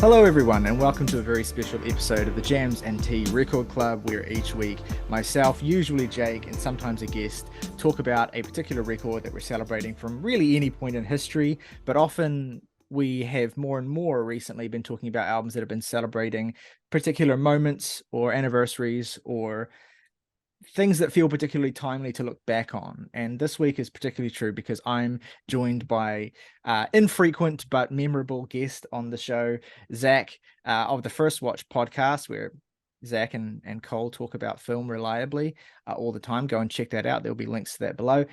Hello everyone, and welcome to a very special episode of the Jams and Tea Record Club, where each week myself, usually Jake, and sometimes a guest, talk about a particular record that we're celebrating from really any point in history, but often we have more and more recently been talking about albums that have been celebrating particular moments or anniversaries or things that feel particularly timely to look back on. And this week is particularly true because I'm joined by infrequent but memorable guest on the show, Zach, of the First Watch podcast, where Zach and Cole talk about film reliably all the time. Go and check that out. There'll be links to that below.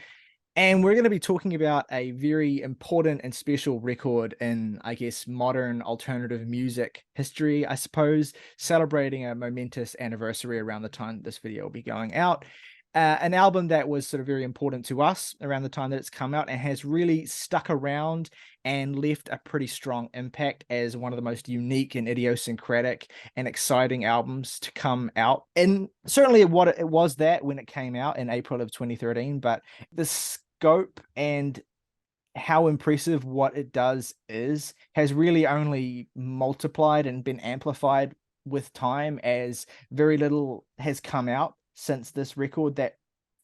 And we're going to be talking about a very important and special record in, I guess, modern alternative music history, I suppose, celebrating a momentous anniversary around the time this video will be going out. An album that was sort of very important to us around the time that it's come out and has really stuck around and left a pretty strong impact as one of the most unique and idiosyncratic and exciting albums to come out. And certainly what it was that when it came out in April of 2013, but the scope and how impressive what it does has really only multiplied and been amplified with time, as very little has come out since this record that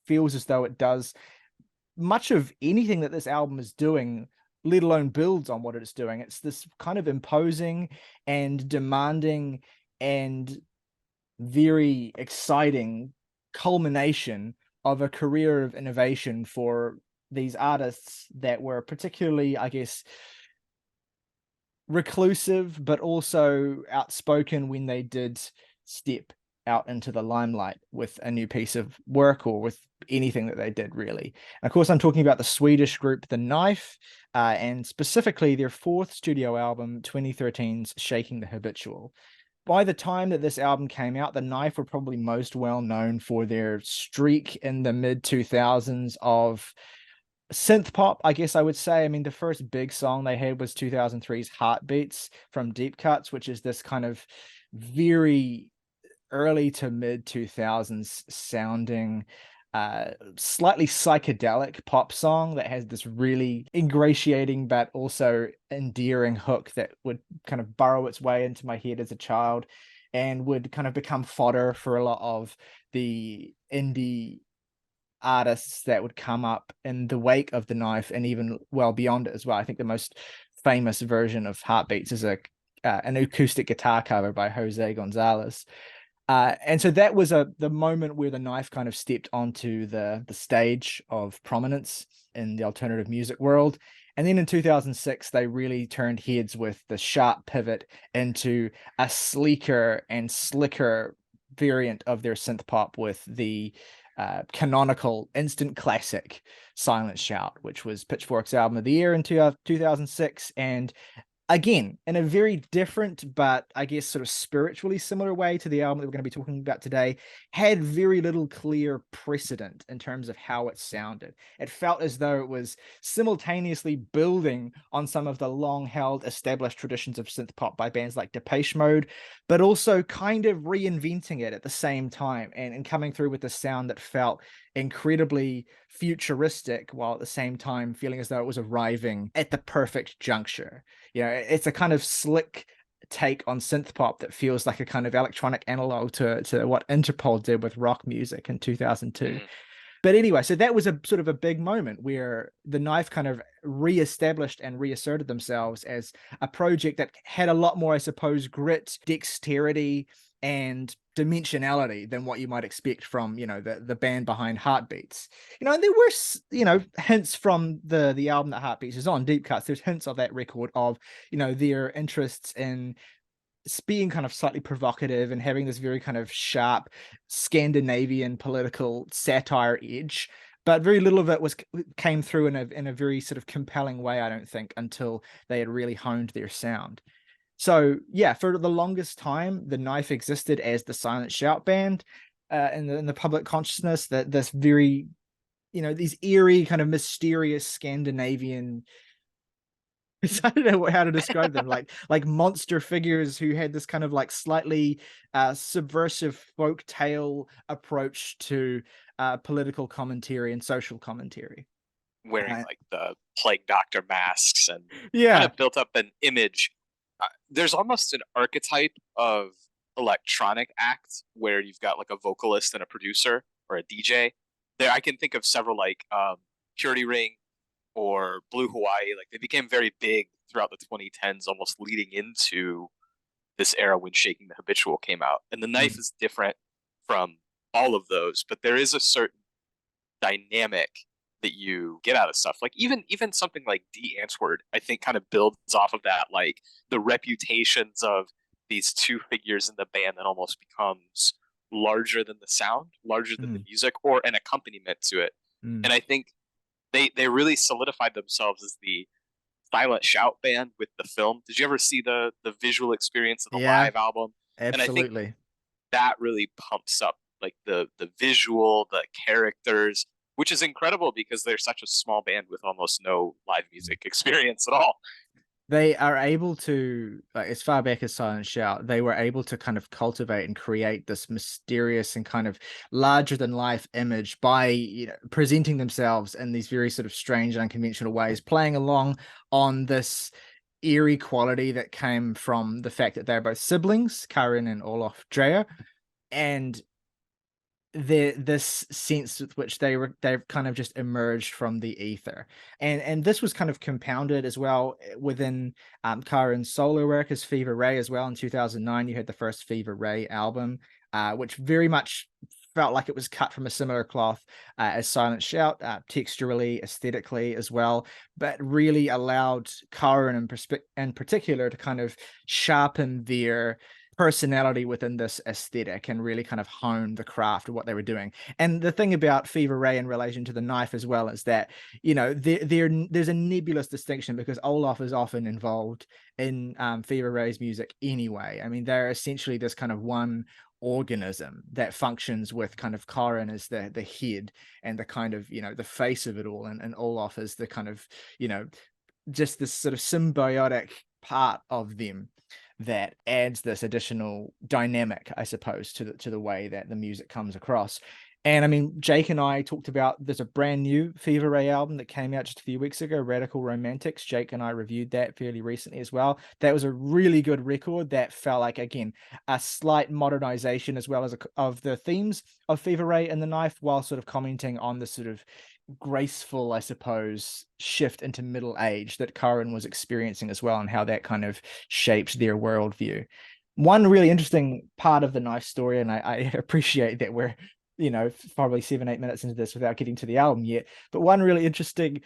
feels as though it does much of anything that this album is doing, let alone builds on what it's doing. It's this kind of imposing and demanding and very exciting culmination of a career of innovation for these artists that were particularly, I guess, reclusive, but also outspoken when they did step out into the limelight with a new piece of work or with anything that they did, really. And of course, I'm talking about the Swedish group The Knife, and specifically their fourth studio album, 2013's Shaking the Habitual. By the time that this album came out, The Knife were probably most well known for their streak in the mid-2000s of synth pop, I guess I would say. I mean, the first big song they had was 2003's Heartbeats from Deep Cuts, which is this kind of very early to mid 2000s sounding slightly psychedelic pop song that has this really ingratiating but also endearing hook that would kind of burrow its way into my head as a child and would kind of become fodder for a lot of the indie artists that would come up in the wake of The Knife and even well beyond it as well. I think the most famous version of Heartbeats is an acoustic guitar cover by Jose Gonzalez. And so that was the moment where The Knife kind of stepped onto the stage of prominence in the alternative music world. And then in 2006, they really turned heads with the sharp pivot into a sleeker and slicker variant of their synth pop with the canonical instant classic Silent Shout, which was Pitchfork's album of the year in 2006. And again, in a very different, but I guess sort of spiritually similar way to the album that we're going to be talking about today, had very little clear precedent in terms of how it sounded. It felt as though it was simultaneously building on some of the long-held established traditions of synth pop by bands like Depeche Mode, but also kind of reinventing it at the same time and coming through with a sound that felt incredibly futuristic, while at the same time feeling as though it was arriving at the perfect juncture. You know, it's a kind of slick take on synth pop that feels like a kind of electronic analog to what Interpol did with rock music in 2002. But anyway, so that was a sort of a big moment where The Knife kind of reestablished and reasserted themselves as a project that had a lot more, I suppose, grit, dexterity, and dimensionality than what you might expect from, you know, the band behind Heartbeats. You know, and there were, you know, hints from the album that Heartbeats is on, Deep Cuts. There's hints of that record of, you know, their interests in being kind of slightly provocative and having this very kind of sharp Scandinavian political satire edge. But very little of it came through in a very sort of compelling way, I don't think, until they had really honed their sound. So yeah, for the longest time, The Knife existed as the Silent Shout band in the public consciousness, that this very, you know, these eerie kind of mysterious Scandinavian, I don't know how to describe them, like monster figures who had this kind of like slightly subversive folk tale approach to political commentary and social commentary. Wearing like the plague doctor masks and kind Yeah. of built up an image there's almost an archetype of electronic act where you've got like a vocalist and a producer or a DJ. There, I can think of several like Purity Ring or Blue Hawaii. Like they became very big throughout the 2010s, almost leading into this era when Shaking the Habitual came out. And the knife Mm. is different from all of those, but there is a certain dynamic that you get out of stuff. Like even something like D Antwoord, I think kind of builds off of that, like the reputations of these two figures in the band that almost becomes larger than the sound, larger than the Mm. music, or an accompaniment to it. Mm. And I think they really solidified themselves as the silent shout band with the film. Did you ever see the visual experience of the Yeah, live album? And I think absolutely. that really pumps up like the visual, the characters, which is incredible because they're such a small band with almost no live music experience at all. They are able to, like, as far back as Silent Shout, they were able to kind of cultivate and create this mysterious and kind of larger than life image by, presenting themselves in these very sort of strange, unconventional ways, playing along on this eerie quality that came from the fact that they're both siblings, Karin and Olaf Dreyer, and this sense with which they've kind of just emerged from the ether, and this was kind of compounded as well within Karen's solo work as Fever Ray as well. In 2009 you had the first Fever Ray album, which very much felt like it was cut from a similar cloth as Silent Shout, texturally, aesthetically as well, but really allowed Karen in particular to kind of sharpen their personality within this aesthetic and really kind of hone the craft of what they were doing. And the thing about Fever Ray in relation to the knife as well is that, there's a nebulous distinction because Olaf is often involved in Fever Ray's music anyway. I mean, they're essentially this kind of one organism that functions with kind of Karen as the head and the kind of, the face of it all, and Olaf is the kind of, you know just this sort of symbiotic part of them that adds this additional dynamic, I suppose, to the way that the music comes across. And I mean, Jake and I talked about, there's a brand new Fever Ray album that came out just a few weeks ago, Radical Romantics. Jake and I reviewed that fairly recently as well. That was a really good record that felt like, again, a slight modernization as well as of the themes of Fever Ray and the Knife, while sort of commenting on the sort of graceful, I suppose, shift into middle age that Karen was experiencing as well, and how that kind of shaped their worldview. One really interesting part of the Knife story, and I appreciate that we're, probably 7-8 minutes into this without getting to the album yet, but one really interesting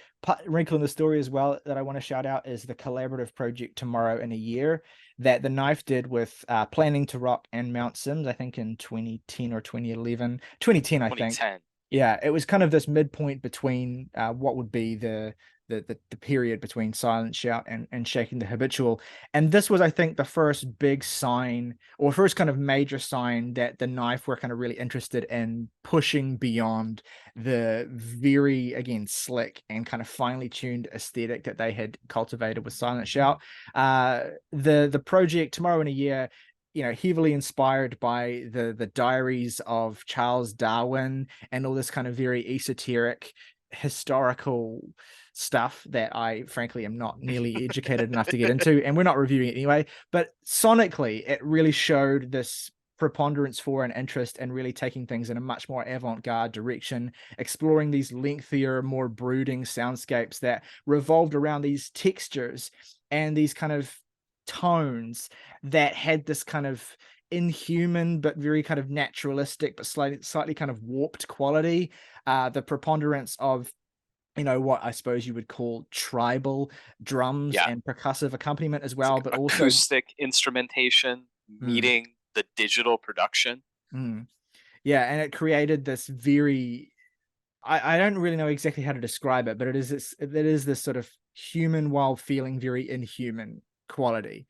wrinkle in the story as well that I want to shout out is the collaborative project Tomorrow in a Year that the Knife did with Planning to Rock and Mount Sims, I think in 2010 or 2011, 2010, I think. 2010. Yeah, it was kind of this midpoint between what would be the period between Silent Shout and Shaking the Habitual. And this was, I think, the first big sign, or first kind of major sign, that the Knife were kind of really interested in pushing beyond the very, again, slick and kind of finely tuned aesthetic that they had cultivated with Silent Shout. The project Tomorrow in a Year, heavily inspired by the diaries of Charles Darwin and all this kind of very esoteric historical stuff that I frankly am not nearly educated enough to get into, and we're not reviewing it anyway. But sonically, it really showed this preponderance for an interest and really taking things in a much more avant-garde direction, exploring these lengthier, more brooding soundscapes that revolved around these textures and these kind of tones that had this kind of inhuman but very kind of naturalistic but slightly kind of warped quality. The preponderance of, what I suppose you would call tribal drums Yeah. and percussive accompaniment as It's well, like but also acoustic instrumentation mm, meeting the digital production. mm, yeah, and it created this very, I don't really know exactly how to describe it, but it is this sort of human while feeling very inhuman quality.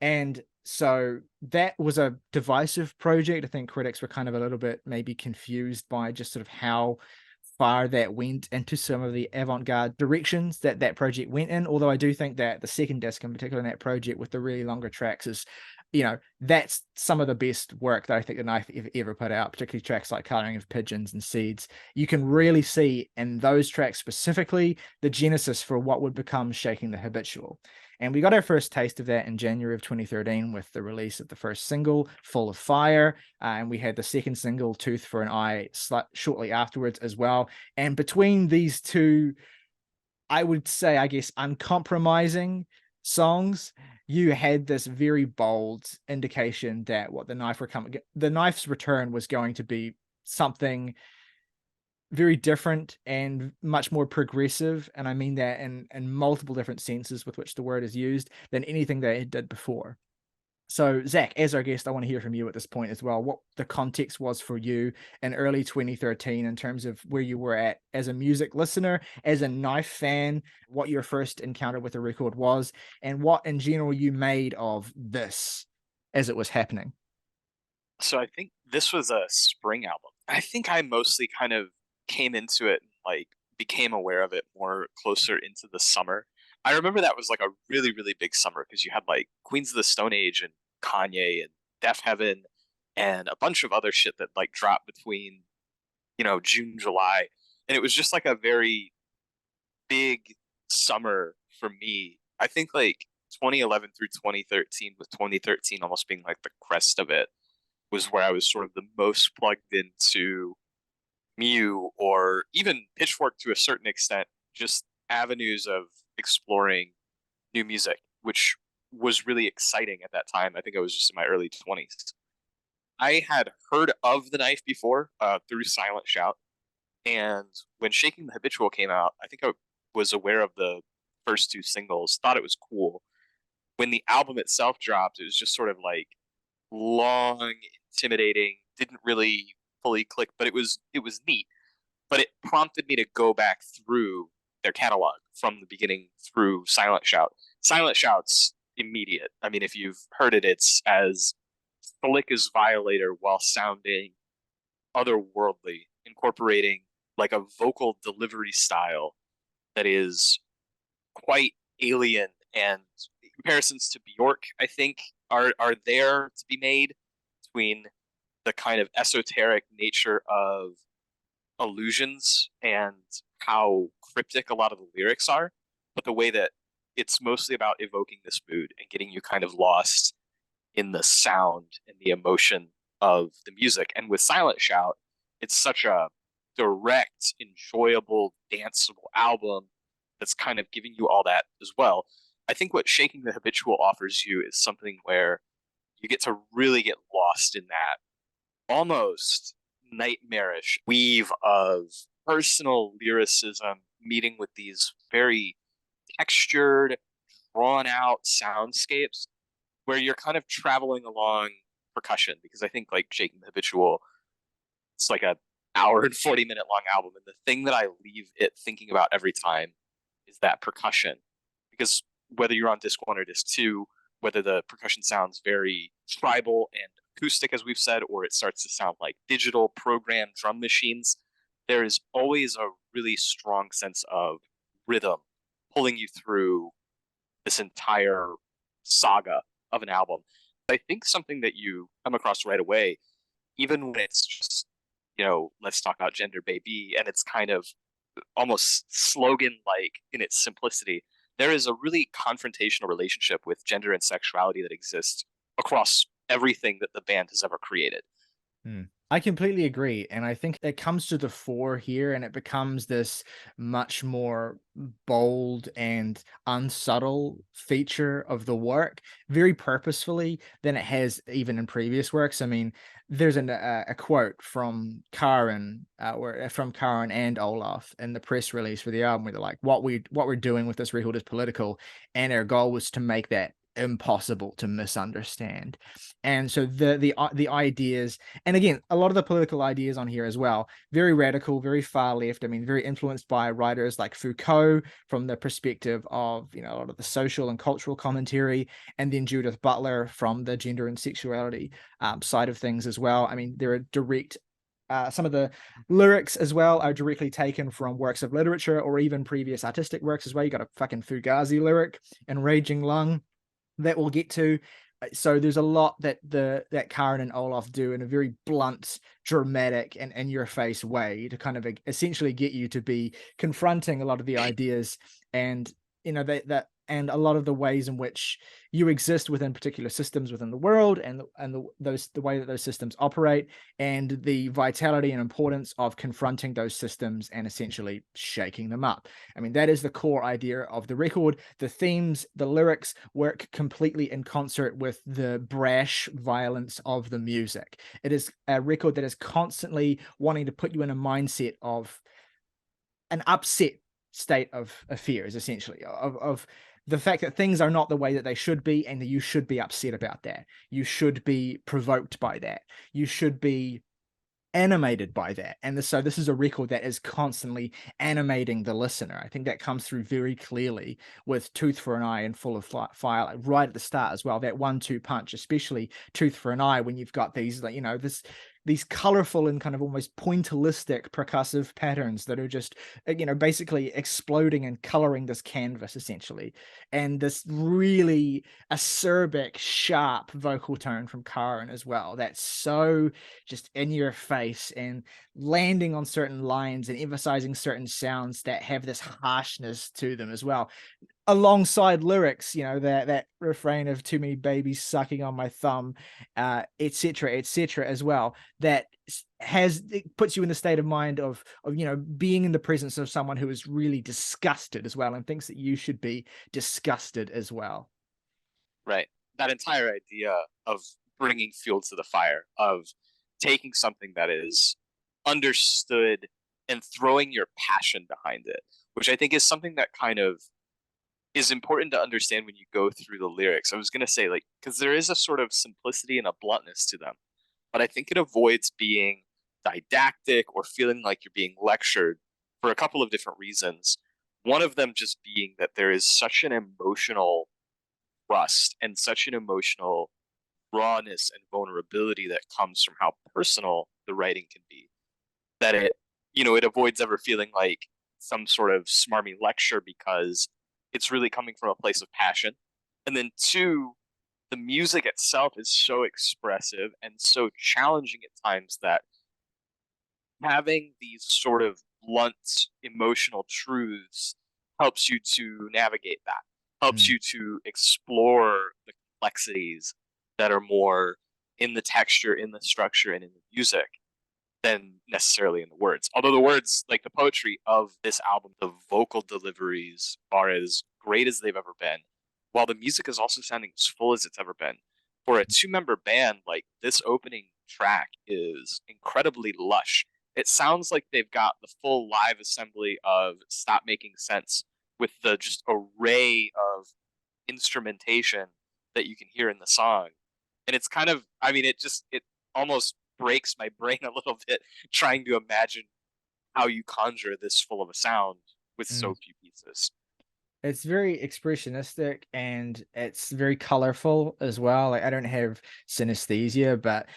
And so that was a divisive project. I think critics were kind of a little bit maybe confused by just sort of how far that went into some of the avant-garde directions that project went in. Although I do think that the second disc in particular in that project with the really longer tracks is, that's some of the best work that I think the Knife ever put out, particularly tracks like Carving of Pigeons and Seeds. You can really see in those tracks specifically the genesis for what would become Shaking the Habitual. And we got our first taste of that in January of 2013 with the release of the first single, Full of Fire. And we had the second single, Tooth for an Eye, shortly afterwards as well. And between these two, I would say, I guess, uncompromising songs, you had this very bold indication that what the knife's return was going to be something very different and much more progressive, and I mean that in multiple different senses with which the word is used, than anything they did before. So, Zach, as our guest, I want to hear from you at this point as well, what the context was for you in early 2013 in terms of where you were at as a music listener, as a knife fan, what your first encounter with the record was, and what in general you made of this as it was happening. So I think this was a spring album. I think I mostly kind of came into it and like became aware of it more closer into the summer. I remember that was like a really, really big summer because you had like Queens of the Stone Age and Kanye and Def Heaven and a bunch of other shit that like dropped between, June, July. And it was just like a very big summer for me. I think like 2011 through 2013, with 2013 almost being like the crest of it, was where I was sort of the most plugged into Mew or even Pitchfork to a certain extent, just avenues of exploring new music, which was really exciting at that time. I think I was just in my early 20s. I had heard of The Knife before through Silent Shout. And when Shaking the Habitual came out, I think I was aware of the first two singles, thought it was cool. When the album itself dropped, it was just sort of like long, intimidating, didn't really fully click, but it was neat. But it prompted me to go back through their catalog from the beginning through Silent Shout. Silent Shout's immediate. I mean, if you've heard it, it's as slick as Violator while sounding otherworldly, incorporating like a vocal delivery style that is quite alien, and comparisons to Bjork, I think, are there to be made between the kind of esoteric nature of illusions and how cryptic a lot of the lyrics are, but the way that it's mostly about evoking this mood and getting you kind of lost in the sound and the emotion of the music. And with Silent Shout, it's such a direct, enjoyable, danceable album that's kind of giving you all that as well. I think what Shaking the Habitual offers you is something where you get to really get lost in that almost nightmarish weave of personal lyricism meeting with these very textured, drawn out soundscapes where you're kind of traveling along percussion, because I think like Shaking the Habitual, it's like a hour and 40-minute long album. And the thing that I leave it thinking about every time is that percussion. Because whether you're on disc one or disc two, whether the percussion sounds very tribal and acoustic, as we've said, or it starts to sound like digital programmed drum machines, there is always a really strong sense of rhythm pulling you through this entire saga of an album. I think something that you come across right away, even when it's just, let's talk about gender, baby, and it's kind of almost slogan like in its simplicity, there is a really confrontational relationship with gender and sexuality that exists across everything that the band has ever created. I completely agree. And I think it comes to the fore here and it becomes this much more bold and unsubtle feature of the work, very purposefully, than it has even in previous works. I mean, there's a quote from Karen, from Karen and Olaf in the press release for the album, where they're like, what we're doing with this record is political, and our goal was to make that impossible to misunderstand. And so the ideas, and again, a lot of the political ideas on here as well, very radical, very far left. I mean, very influenced by writers like Foucault from the perspective of, a lot of the social and cultural commentary, and then Judith Butler from the gender and sexuality side of things as well. I mean, there are direct some of the lyrics as well are directly taken from works of literature or even previous artistic works as well. You got a fucking Fugazi lyric and Raging Lung that we'll get to. So there's a lot that Karen and Olaf do in a very blunt, dramatic, and in your face way to kind of essentially get you to be confronting a lot of the ideas. And that and a lot of the ways in which you exist within particular systems within the world, and the way that those systems operate, and the vitality and importance of confronting those systems and essentially shaking them up. I mean, that is the core idea of the record. The themes, the lyrics work completely in concert with the brash violence of the music. It is a record that is constantly wanting to put you in a mindset of an upset state of affairs, essentially, of the fact that things are not the way that they should be, and that you should be upset about that. You should be provoked by that. You should be animated by that. And so this is a record that is constantly animating the listener. I think that comes through very clearly with Tooth for an Eye and Full of Fire, like right at the start as well. That 1-2 punch, especially Tooth for an Eye, when you've got these, like, these colorful and kind of almost pointillistic percussive patterns that are just, basically exploding and coloring this canvas essentially. And this really acerbic, sharp vocal tone from Karen as well. That's so just in your face and landing on certain lines and emphasizing certain sounds that have this harshness to them as well, alongside lyrics, that refrain of too many babies sucking on my thumb, etc., etc., as well. That it puts you in the state of mind of being in the presence of someone who is really disgusted as well, and thinks that you should be disgusted as well. Right. That entire idea of bringing fuel to the fire, of taking something that is understood and throwing your passion behind it, which I think is something that kind of is important to understand when you go through the lyrics. I was going to say, like, because there is a sort of simplicity and a bluntness to them, but I think it avoids being didactic or feeling like you're being lectured for a couple of different reasons. One of them just being that there is such an emotional rust and such an emotional rawness and vulnerability that comes from how personal the writing can be, that it avoids ever feeling like some sort of smarmy lecture, because it's really coming from a place of passion. And then two, the music itself is so expressive and so challenging at times that having these sort of blunt emotional truths helps you to navigate that, helps Mm. you to explore the complexities that are more in the texture, in the structure, and in the music than necessarily in the words. Although the words, like the poetry of this album, the vocal deliveries are as great as they've ever been, while the music is also sounding as full as it's ever been. For a two-member band, like, this opening track is incredibly lush. It sounds like they've got the full live assembly of Stop Making Sense, with the just array of instrumentation that you can hear in the song. And it's kind of, I mean, it almost breaks my brain a little bit trying to imagine how you conjure this full of a sound with Mm. so few pieces. It's very expressionistic and it's very colorful as well. Like, I don't have synesthesia, but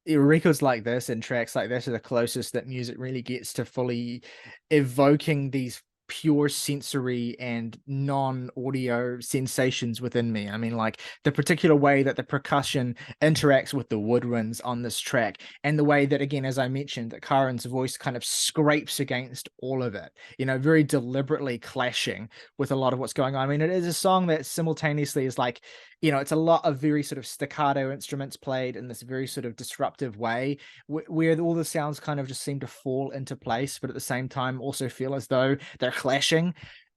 records like this and tracks like this are the closest that music really gets to fully evoking these pure sensory and non-audio sensations within me. I mean, like the particular way that the percussion interacts with the woodwinds on this track, and the way that, again, as I mentioned, that Karen's voice kind of scrapes against all of it, very deliberately clashing with a lot of what's going on. I mean, it is a song that simultaneously is like, it's a lot of very sort of staccato instruments played in this very sort of disruptive way, where all the sounds kind of just seem to fall into place, but at the same time also feel as though they're clashing.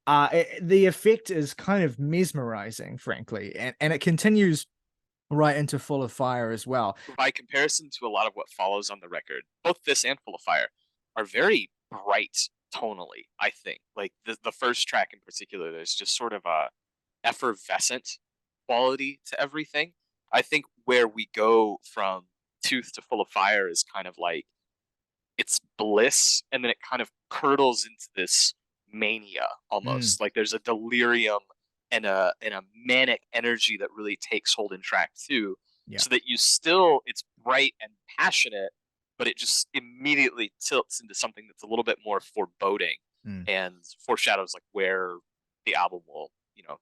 The effect is kind of mesmerizing, frankly, and it continues right into Full of Fire as well. By comparison to a lot of what follows on the record, both this and Full of Fire are very bright tonally, I think. Like the first track in particular, there's just sort of a effervescent quality to everything. I think where we go from Tooth to Full of Fire is kind of like it's bliss, and then it kind of curdles into this mania Mm, almost. Like there's a delirium and a manic energy that really takes hold in track two, yeah. so that you still, it's bright and passionate, but it just immediately tilts into something that's a little bit more foreboding Mm. and foreshadows like where the album will,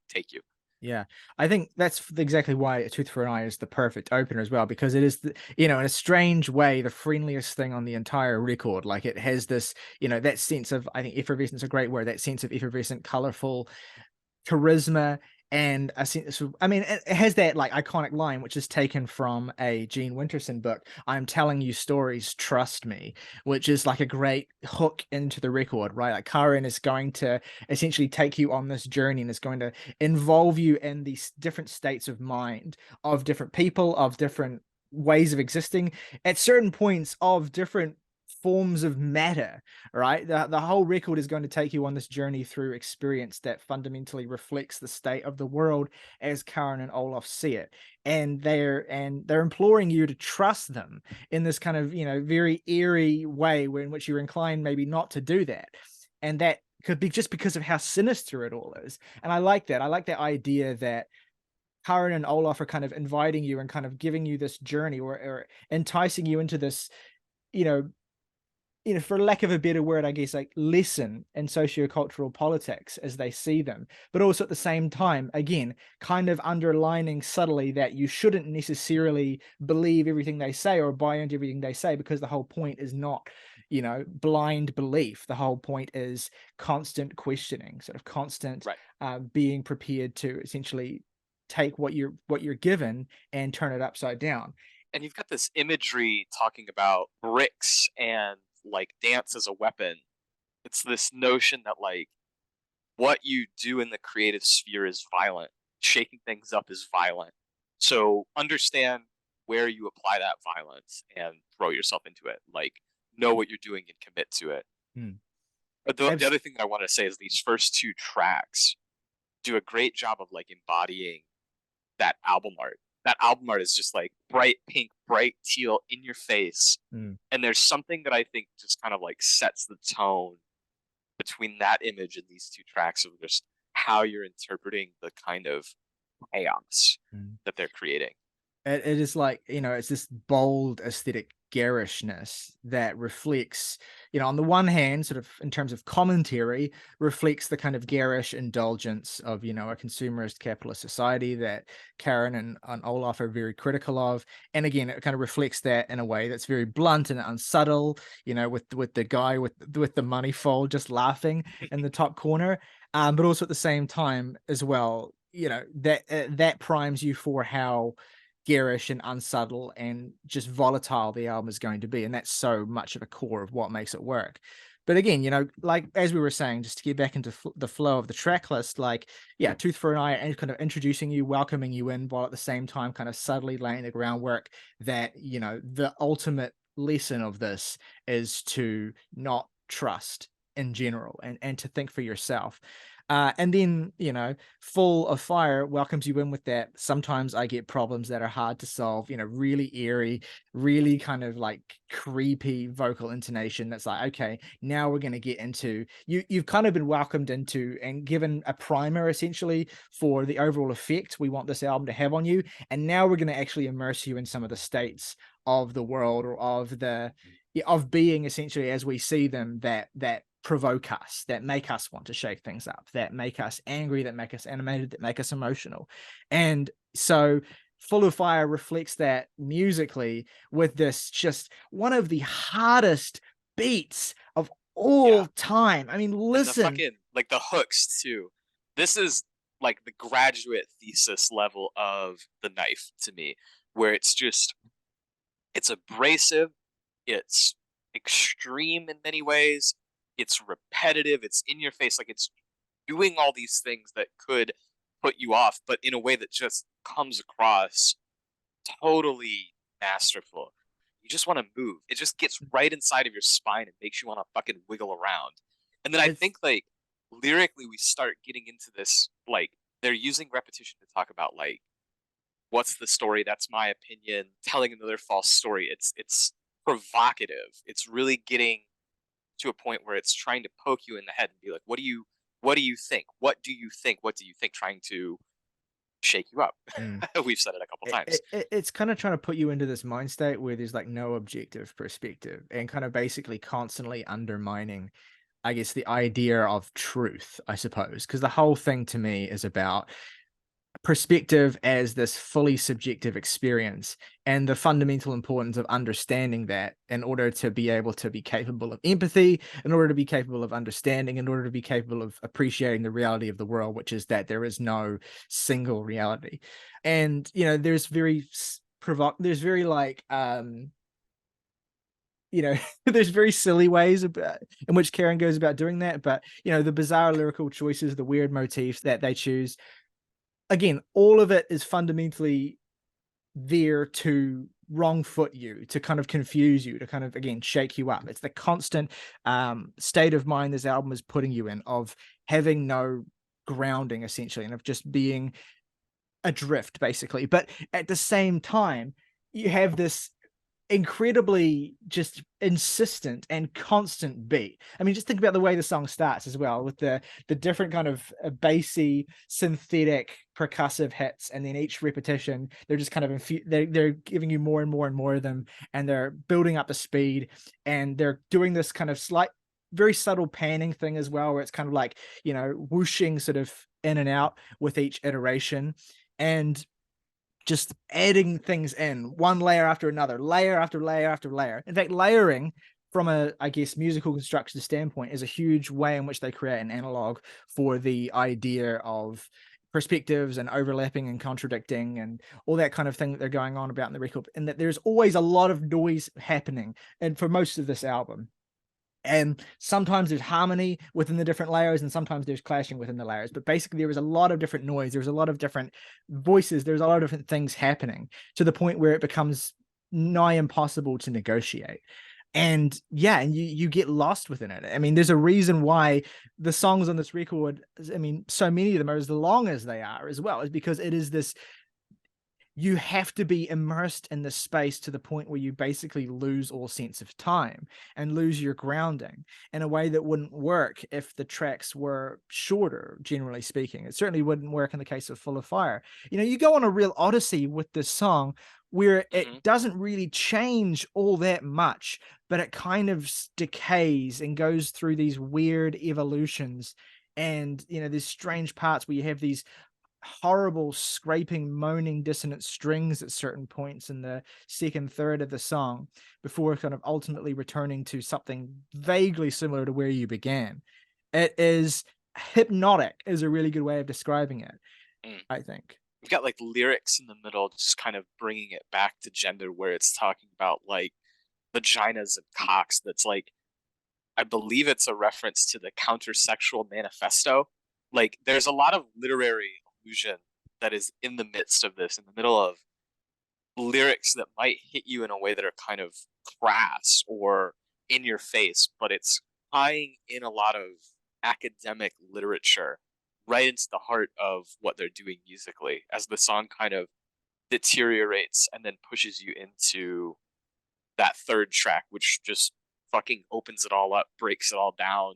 take you. Yeah, I think that's exactly why A Tooth for an Eye is the perfect opener as well, because it is, in a strange way, the friendliest thing on the entire record. Like, it has this, that sense of, I think effervescence is a great word, that sense of effervescent, colorful charisma And I see, so, I mean, it has that like iconic line, which is taken from a Gene Winterson book, "I'm telling you stories, trust me," which is like a great hook into the record, right? Like Karen is going to essentially take you on this journey and is going to involve you in these different states of mind of different people, of different ways of existing at certain points of different forms of matter, right? The whole record is going to take you on this journey through experience that fundamentally reflects the state of the world as Karen and Olaf see it. And they're imploring you to trust them in this kind of, you know, very eerie way in which you're inclined maybe not to do that. And that could be just because of how sinister it all is. And I like that. I like that idea that Karen and Olaf are kind of inviting you and kind of giving you this journey, or enticing you into this, you know, for lack of a better word, I guess, like lesson in sociocultural politics as they see them, but also at the same time, again, kind of underlining subtly that you shouldn't necessarily believe everything they say or buy into everything they say, because the whole point is not, you know, blind belief. The whole point is constant questioning, sort of constant Right. being prepared to essentially take what you're given and turn it upside down. And you've got this imagery talking about bricks and like dance as a weapon. It's this notion that like what you do in the creative sphere is violent. Shaking things up is violent. So understand where you apply that violence and throw yourself into it. Like know what you're doing and commit to it. Hmm. But the other thing that I want to say is these first two tracks do a great job of like embodying that album art. That album art is just like bright pink, bright teal in your face. Mm. And there's something that I think just kind of like sets the tone between that image and these two tracks of just how you're interpreting the kind of chaos Mm. that they're creating. It is like, you know, it's this bold aesthetic garishness that reflects, you know, on the one hand, sort of in terms of commentary, reflects the kind of garish indulgence of, you know, a consumerist capitalist society that Karen and Olaf are very critical of. And again, it kind of reflects that in a way that's very blunt and unsubtle, you know, with the guy with the money fold just laughing in the top corner. But also at the same time as well, you know, that primes you for how garish and unsubtle and just volatile the album is going to be. And that's so much of a core of what makes it work. But again, you know, like as we were saying, just to get back into the flow of the track list, like, yeah, Tooth for an Eye, and kind of introducing you, welcoming you in, while at the same time kind of subtly laying the groundwork that, you know, the ultimate lesson of this is to not trust in general, and to think for yourself. And then, you know, Full of Fire welcomes you in with that. Sometimes I get problems that are hard to solve, you know, really eerie, really kind of like creepy vocal intonation. That's like, okay, now we're going to get into you've kind of been welcomed into and given a primer essentially for the overall effect we want this album to have on you. And now we're going to actually immerse you in some of the states of the world, or of the of being essentially as we see them, that provoke us, that make us want to shake things up, that make us angry, that make us animated, that make us emotional. And so Full of Fire reflects that musically with this just one of the hardest beats of all Yeah. time. I mean, And the listen. fucking like the hooks too. This is like the graduate thesis level of the knife to me, where it's abrasive, it's extreme in many ways, it's repetitive, it's in your face, like it's doing all these things that could put you off, but in a way that just comes across totally masterful. You just want to move. It just gets right inside of your spine and makes you want to fucking wiggle around. And then I It's think like lyrically we start getting into this like they're using repetition to talk about like what's the story? That's my opinion. Telling another false story. It's provocative. It's really getting to a point where it's trying to poke you in the head and be like, what do you think? What do you think? What do you think? Trying to shake you up. mm. We've said it a couple times. It's kind of trying to put you into this mind state where there's like no objective perspective, and kind of basically constantly undermining, I guess, the idea of truth, I suppose, because the whole thing to me is about perspective as this fully subjective experience, and the fundamental importance of understanding that in order to be able to be capable of empathy, in order to be capable of understanding, in order to be capable of appreciating the reality of the world, which is that there is no single reality. And there's there's very like there's very silly ways in which Karen goes about doing that, but the bizarre lyrical choices, the weird motifs that they choose, again, all of it is fundamentally there to wrong foot you, to kind of confuse you, to kind of, again, shake you up. It's the constant state of mind this album is putting you in, of having no grounding, essentially, and of just being adrift, basically. But at the same time, you have this incredibly just insistent and constant beat. I mean, just think about the way the song starts as well, with the different kind of bassy, synthetic, percussive hits, and then each repetition they're just kind of they're giving you more and more and more of them, and they're building up the speed, and they're doing this kind of slight, very subtle panning thing as well, where it's kind of like whooshing sort of in and out with each iteration, and just adding things in one layer after another, layer after layer after layer. In fact, layering from a, I guess, musical construction standpoint is a huge way in which they create an analog for the idea of perspectives and overlapping and contradicting and all that kind of thing that they're going on about in the record. And that there's always a lot of noise happening, and for most of this album. And sometimes there's harmony within the different layers, and sometimes there's clashing within the layers. But basically, there was a lot of different noise. There's a lot of different voices. There's a lot of different things happening, to the point where it becomes nigh impossible to negotiate. And yeah, and you get lost within it. I mean, there's a reason why the songs on this record, I mean, so many of them are as long as they are as well, is because it is this, you have to be immersed in the space to the point where you basically lose all sense of time and lose your grounding in a way that wouldn't work if the tracks were shorter, generally speaking. It certainly wouldn't work in the case of Full of Fire. You go on a real odyssey with this song, where it doesn't really change all that much, but it kind of decays and goes through these weird evolutions. And there's strange parts where you have these horrible scraping, moaning, dissonant strings at certain points in the second third of the song, before kind of ultimately returning to something vaguely similar to where you began. It is hypnotic, is a really good way of describing it, I think. You've got like lyrics in the middle, just kind of bringing it back to gender, where it's talking about like vaginas and cocks. That's like, I believe it's a reference to the countersexual manifesto. Like, there's a lot of literary illusion that is in the midst of this, in the middle of lyrics that might hit you in a way that are kind of crass or in your face, but it's tying in a lot of academic literature right into the heart of what they're doing musically, as the song kind of deteriorates and then pushes you into that third track, which just fucking opens it all up, breaks it all down,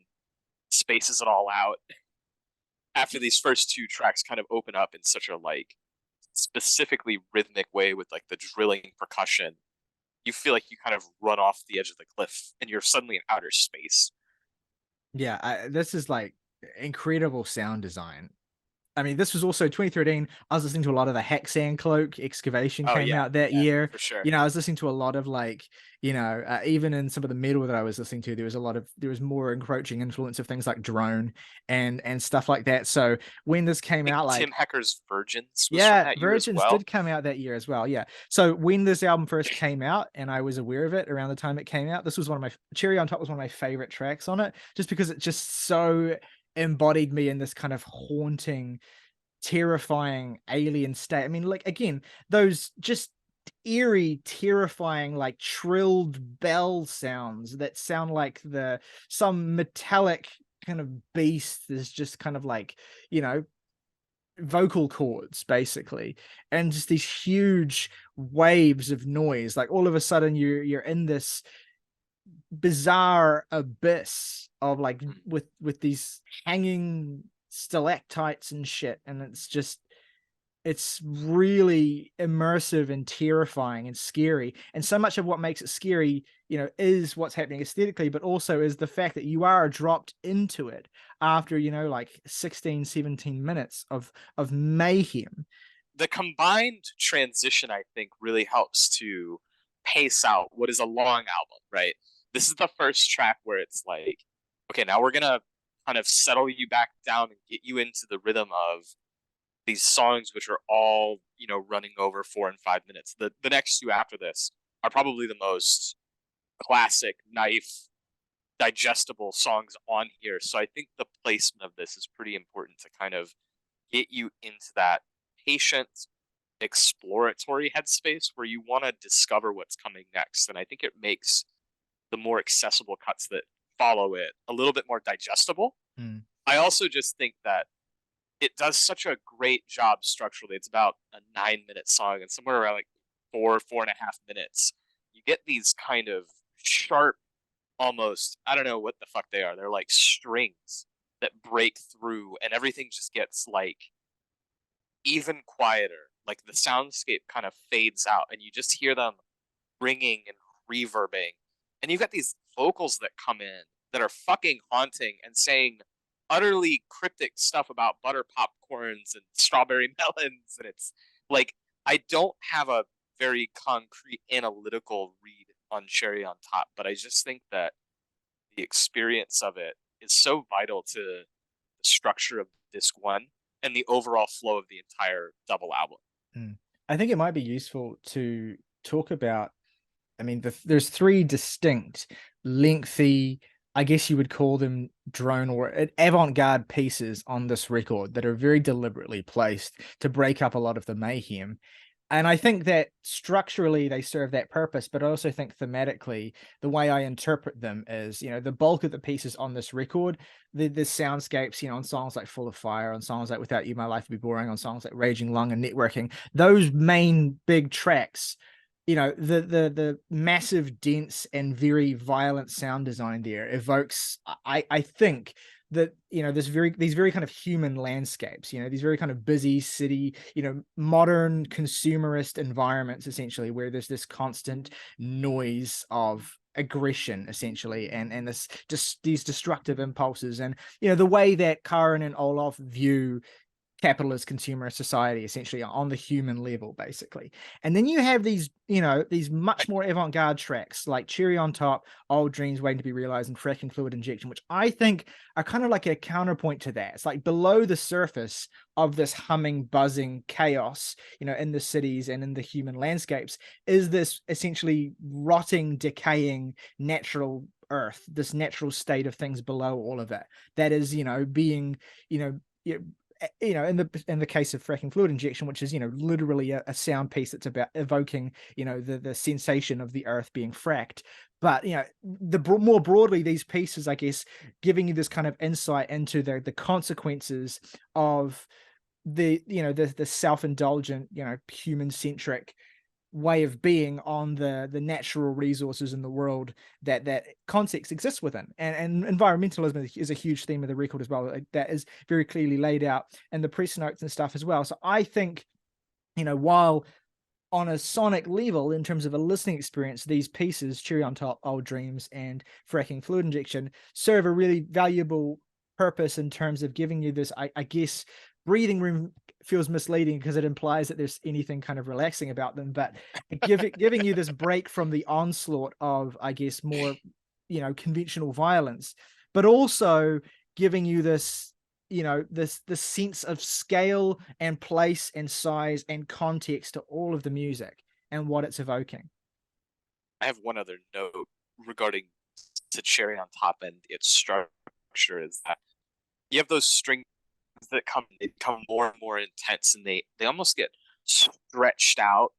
spaces it all out. After these first two tracks kind of open up in such a like specifically rhythmic way with like the drilling percussion, you feel like you kind of run off the edge of the cliff and you're suddenly in outer space. Yeah, this is like incredible sound design. I mean, this was also 2013. I was listening to a lot of the Hexan Cloak Excavation Oh came yeah, out that yeah, year. for sure. I was listening to a lot of like, even in some of the metal that I was listening to, there was more encroaching influence of things like drone and stuff like that. So when this I came think out, Tim like, Hecker's Virgins was from yeah, that year as Virgins well. did come out that year as well. Yeah. So when this album first came out, and I was aware of it around the time it came out, this was one of my Cherry on Top was one of my favorite tracks on it, just because it just so embodied me in this kind of haunting, terrifying alien state. I mean, like, again, those just eerie, terrifying, like trilled bell sounds that sound like some metallic kind of beast is just kind of like, vocal cords, basically, and just these huge waves of noise. Like, all of a sudden you're in this bizarre abyss of like, with these hanging stalactites and shit, and it's just it's really immersive and terrifying and scary. And so much of what makes it scary, is what's happening aesthetically, but also is the fact that you are dropped into it after, like 16, 17 minutes of mayhem. The combined transition, I think, really helps to pace out what is a long album, right? This is the first track where it's like, okay, now we're gonna kind of settle you back down and get you into the rhythm of these songs, which are all, running over 4 and 5 minutes. The next two after this are probably the most classic knife digestible songs on here. So I think the placement of this is pretty important to kind of get you into that patient exploratory headspace where you want to discover what's coming next. And I think it makes the more accessible cuts that follow it a little bit more digestible. Mm. I also just think that it does such a great job structurally. It's about a 9 minute song, and somewhere around like 4.5 minutes, you get these kind of sharp, almost, I don't know what the fuck they are. They're like strings that break through, and everything just gets like even quieter. Like the soundscape kind of fades out, and you just hear them ringing and reverbing. And you've got these vocals that come in that are fucking haunting and saying utterly cryptic stuff about butter popcorns and strawberry melons. And it's like, I don't have a very concrete analytical read on Cherry on Top, but I just think that the experience of it is so vital to the structure of disc one and the overall flow of the entire double album. Mm. I think it might be useful to talk about. I mean, there's three distinct, lengthy, I guess you would call them drone or avant-garde pieces on this record that are very deliberately placed to break up a lot of the mayhem. And I think that structurally they serve that purpose, but I also think thematically, the way I interpret them is, the bulk of the pieces on this record, the soundscapes, on songs like Full of Fire, on songs like Without You, My Life Would Be Boring, on songs like Raging Lung and Networking, those main big tracks, the massive, dense, and very violent sound design there evokes, I think, that these very kind of human landscapes, these very kind of busy city, modern consumerist environments, essentially, where there's this constant noise of aggression, essentially, and this just these destructive impulses, and the way that Karen and Olaf view capitalist consumer society, essentially, on the human level, basically. And then you have these much more avant-garde tracks like Cherry on Top, Old Dreams Waiting to Be Realized, and Fracking Fluid Injection, which I think are kind of like a counterpoint to that. It's like below the surface of this humming, buzzing chaos, in the cities and in the human landscapes, is this essentially rotting, decaying natural earth, this natural state of things below all of it, that is, being, in the case of Fracking Fluid Injection, which is, literally a sound piece that's about evoking, the sensation of the earth being fracked. But, more broadly, these pieces, I guess, giving you this kind of insight into the consequences of the self-indulgent, human-centric way of being on the natural resources in the world that context exists within, and environmentalism is a huge theme of the record as well, that is very clearly laid out in the press notes and stuff as well. So I think, while on a sonic level, in terms of a listening experience, these pieces, Cherry on Top, Old Dreams, and Fracking Fluid Injection, serve a really valuable purpose in terms of giving you this, I guess, breathing room feels misleading because it implies that there's anything kind of relaxing about them, but giving you this break from the onslaught of, I guess, more, conventional violence, but also giving you this, this sense of scale and place and size and context to all of the music and what it's evoking. I have one other note regarding to Cherry on Top and its structure is that you have those strings that become more and more intense, and they almost get stretched out,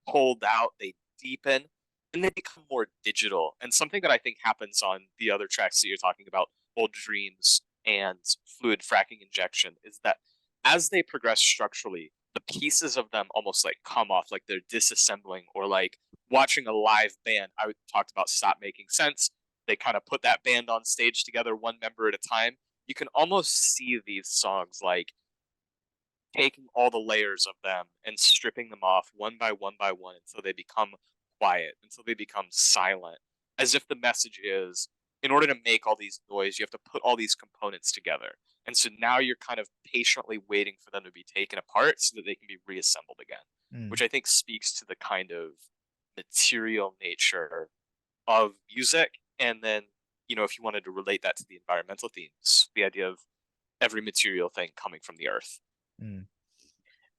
pulled out, they deepen, and they become more digital. And something that I think happens on the other tracks that you're talking about, Old Dreams and Fluid Fracking Injection, is that as they progress structurally, the pieces of them almost like come off, like they're disassembling, or like watching a live band. I talked about Stop Making Sense. They kind of put that band on stage together, one member at a time. You can almost see these songs like taking all the layers of them and stripping them off one by one until they become quiet, until they become silent, as if the message is, in order to make all these noise, you have to put all these components together. And so now you're kind of patiently waiting for them to be taken apart so that they can be reassembled again, which Mm. I think speaks to the kind of material nature of music. And then, if you wanted to relate that to the environmental themes, the idea of every material thing coming from the earth. Mm.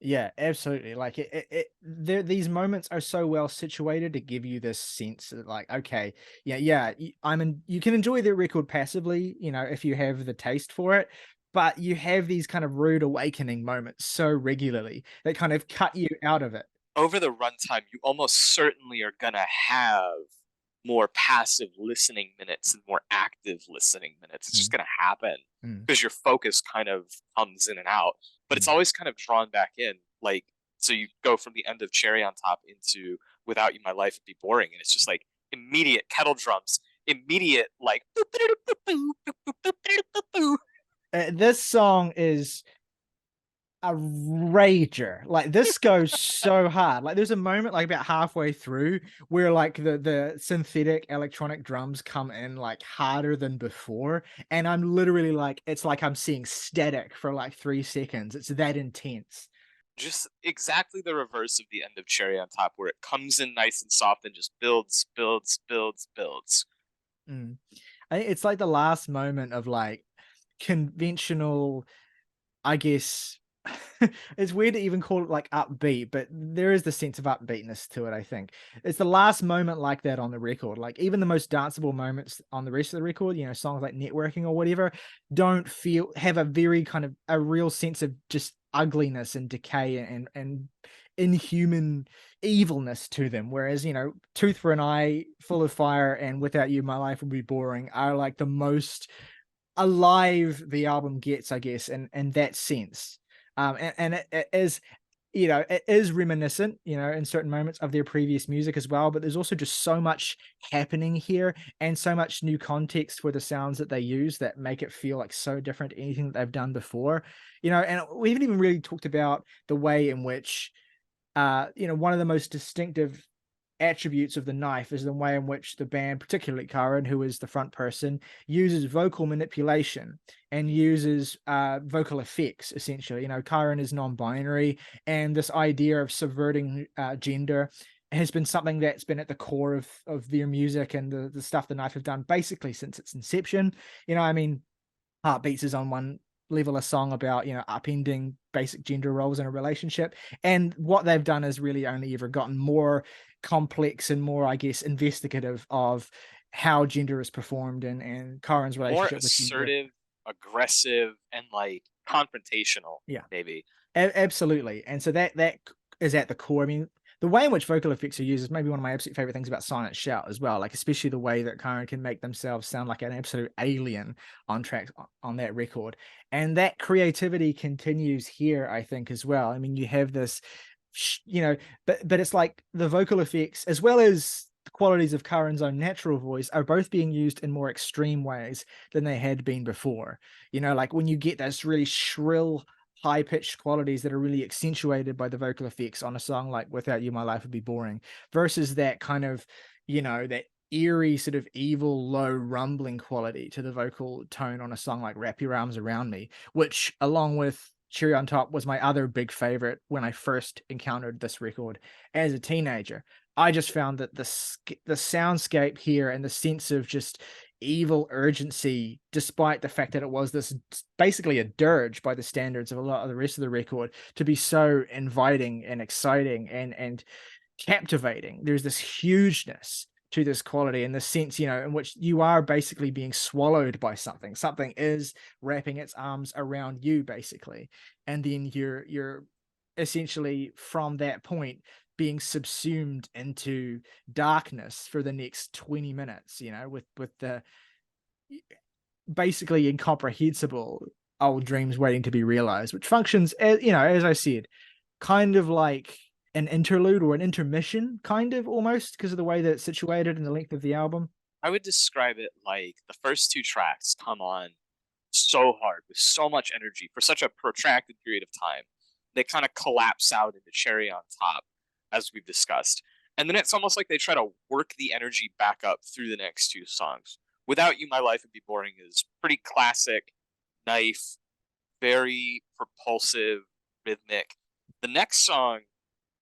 Yeah, absolutely. Like these moments are so well situated to give you this sense that, like, okay, yeah, you can enjoy the record passively, if you have the taste for it, but you have these kind of rude awakening moments so regularly that kind of cut you out of it. Over the runtime, you almost certainly are going to have more passive listening minutes and more active listening minutes. It's just Mm, going to happen mm, because your focus kind of comes in and out, but it's mm. always kind of drawn back in. Like, so you go from the end of Cherry on Top into Without You, My Life Would Be Boring. And it's just like immediate kettle drums, immediate, like, This song is a rager. Like, this goes so hard. Like, there's a moment like about halfway through where like the synthetic electronic drums come in like harder than before, and I'm literally like, it's like I'm seeing static for like 3 seconds. It's that intense. just exactly the reverse of the end of Cherry on Top, where it comes in nice and soft and just builds, builds, builds, builds. Mm. It's like the last moment of like conventional, I guess. It's weird to even call it like upbeat, but there is the sense of upbeatness to it, I think. It's the last moment like that on the record. Like, even the most danceable moments on the rest of the record, songs like Networking or whatever, don't have a very kind of a real sense of just ugliness and decay and inhuman evilness to them. Whereas, Tooth for an Eye, Full of Fire, and Without You My Life Would Be Boring are like the most alive the album gets, I guess, in that sense. And it is, it is reminiscent, in certain moments of their previous music as well. But there's also just so much happening here and so much new context for the sounds that they use that make it feel like so different to anything that they've done before. And we haven't even really talked about the way in which one of the most distinctive attributes of the knife is the way in which the band, particularly Karen, who is the front person, uses vocal manipulation and uses vocal effects. Essentially, Karen is non-binary, and this idea of subverting gender has been something that's been at the core of their music and the stuff the Knife have done basically since its inception. I mean, Heartbeats is on one level a song about, upending basic gender roles in a relationship. And what they've done is really only ever gotten more complex and more, I guess, investigative of how gender is performed and Karen's More relationship with gender. assertive, aggressive, and like confrontational, Yeah. maybe. Absolutely. And so that is at the core. I mean, the way in which vocal effects are used is maybe one of my absolute favorite things about Silent Shout as well. Like, especially the way that Karen can make themselves sound like an absolute alien on tracks on that record. And that creativity continues here, I think, as well. I mean, you have this, but it's like the vocal effects as well as the qualities of Karen's own natural voice are both being used in more extreme ways than they had been before. Like when you get those really shrill, high pitched qualities that are really accentuated by the vocal effects on a song like Without You, My Life Would Be Boring, versus that kind of, that eerie, sort of evil, low, rumbling quality to the vocal tone on a song like Wrap Your Arms Around Me, which, along with Cherry on Top, was my other big favorite when I first encountered this record as a teenager. I just found that the soundscape here and the sense of just evil urgency, despite the fact that it was this basically a dirge by the standards of a lot of the rest of the record, to be so inviting and exciting and captivating. There's this hugeness to this quality and the sense, in which you are basically being swallowed by something. Something is wrapping its arms around you, basically. And then you're essentially from that point being subsumed into darkness for the next 20 minutes, with the basically incomprehensible old dreams waiting to be realized, which functions as I said, kind of like an interlude or an intermission, kind of almost, because of the way that it's situated and the length of the album. I would describe it like the first two tracks come on so hard with so much energy for such a protracted period of time. They kind of collapse out into cherry on top, as we've discussed. And then it's almost like they try to work the energy back up through the next two songs. Without You, My Life Would Be Boring is pretty classic, knife, very propulsive, rhythmic. The next song,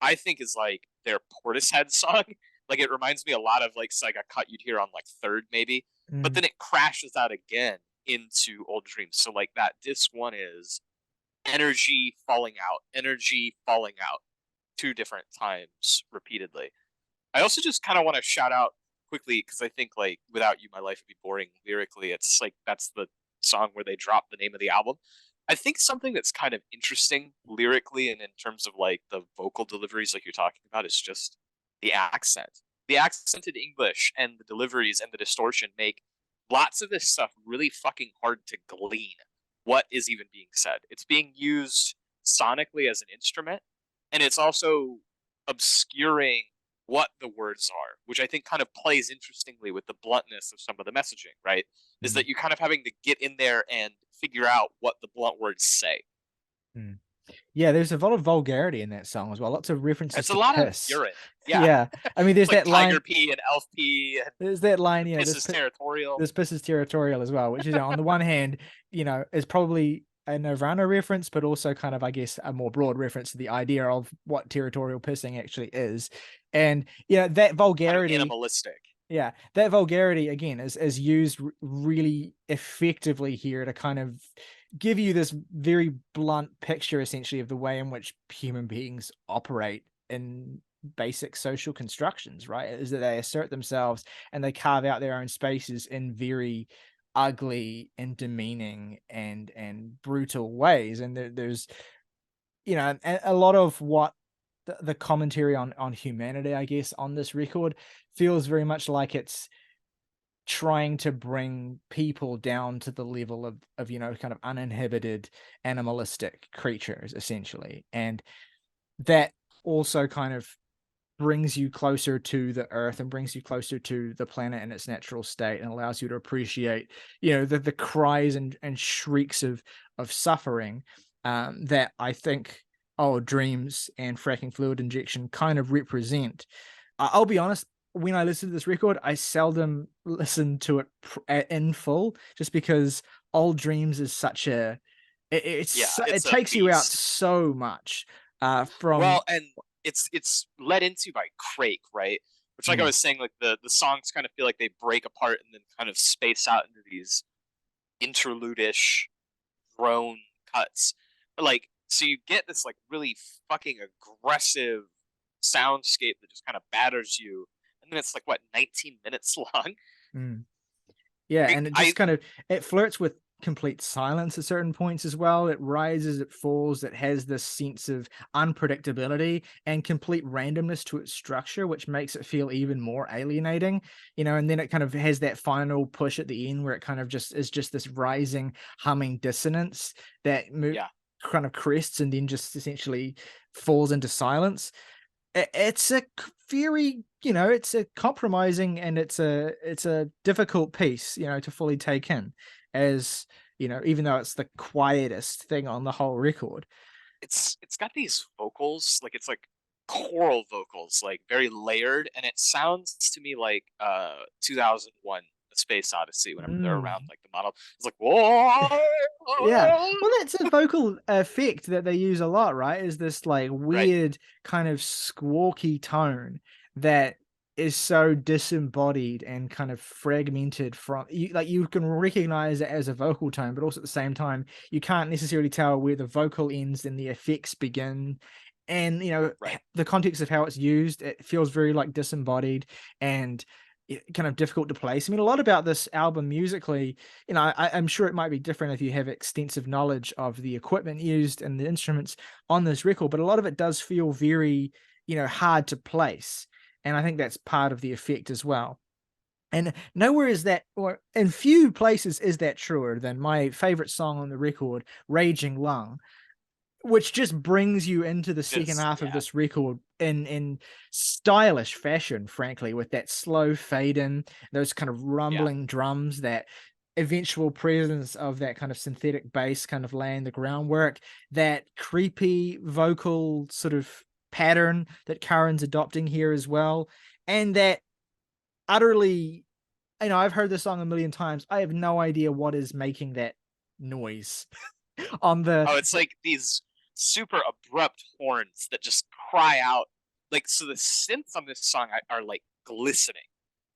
I think, is like their Portishead song. Like it reminds me a lot of like a cut you'd hear on like Third, maybe. But Mm. then it crashes out again into Old Dreams. So like that disc one is energy falling out two different times repeatedly. I also just kind of want to shout out quickly because I think like Without You, My Life Would Be Boring lyrically. It's like that's the song where they drop the name of the album. I think something that's kind of interesting lyrically and in terms of like the vocal deliveries, like you're talking about, is just the accent. The accented English and the deliveries and the distortion make lots of this stuff really fucking hard to glean what is even being said. It's being used sonically as an instrument, and it's also obscuring what the words are, which I think kind of plays interestingly with the bluntness of some of the messaging, right? Is Mm. that you kind of having to get in there and figure out what the blunt words say. Mm. Yeah, there's a lot of vulgarity in that song as well. Lots of references It's a to lot of piss. urine. Yeah. Yeah. I mean, there's Like that tiger line, pee and elf pee and there's that line, piss is territorial. this piss is territorial as well, which is on the one hand, is probably a Nirvana reference, but also kind of, I guess, a more broad reference to the idea of what territorial pissing actually is. And that Kind of vulgarity, animalistic. yeah, that vulgarity again is used really effectively here to kind of give you this very blunt picture essentially of the way in which human beings operate in basic social constructions, right? Is that they assert themselves and they carve out their own spaces in very ugly and demeaning and brutal ways. And there's a lot of what the commentary on humanity, I guess, on this record feels very much like it's trying to bring people down to the level of kind of uninhibited animalistic creatures essentially, and that also kind of brings you closer to the earth and brings you closer to the planet in its natural state and allows you to appreciate the cries and shrieks of suffering that I think Dreams and Fracking Fluid Injection kind of represent. I'll be honest, when I listen to this record, I seldom listen to it in full, just because Old Dreams is such a Yeah, it it's a takes you out beast. so much from. Well, and it's led into by Crake, right? Which, like I Mm, was saying, like the songs kind of feel like they break apart and then kind of space out into these interlude-ish drone cuts. But like, so you get this like really fucking aggressive soundscape that just kind of batters you, and then it's like what 19 minutes long. mm. Yeah, and it I just kind of it flirts with complete silence at certain points as well. It rises, it falls, it has this sense of unpredictability and complete randomness to its structure, which makes it feel even more alienating. And then it kind of has that final push at the end where it kind of just is just this rising humming dissonance that yeah, kind of crests and then just essentially falls into silence. It's a very, it's a compromising and it's a difficult piece, to fully take in, as even though it's the quietest thing on the whole record. it's got these vocals like it's like choral vocals, like very layered, and it sounds to me like 2001: A Space Odyssey whenever they're around Mm. like the model. It's like whoa, Yeah. Well, that's a vocal effect that they use a lot, right? Is this like right, weird kind of squawky tone that is so disembodied and kind of fragmented from you, like you can recognize it as a vocal tone, but also at the same time, you can't necessarily tell where the vocal ends and the effects begin. And right. the context of how it's used, it feels very like disembodied and kind of difficult to place. I mean, a lot about this album musically, I'm sure it might be different if you have extensive knowledge of the equipment used and the instruments on this record, but a lot of it does feel very, hard to place. And I think that's part of the effect as well. And nowhere is that, or in few places is that truer than my favorite song on the record, Raging Lung, which just brings you into the second Just half of yeah, this record in stylish fashion, frankly, with that slow fade in, those kind of yeah. rumbling drums that eventual presence of that kind of synthetic bass kind of laying the groundwork, that creepy vocal sort of pattern that Karen's adopting here as well, and that utterly, I've heard this song a million times. I have no idea what is making that noise on the Oh, it's like these super abrupt horns that just cry out. Like, so the synths on this song are like glistening.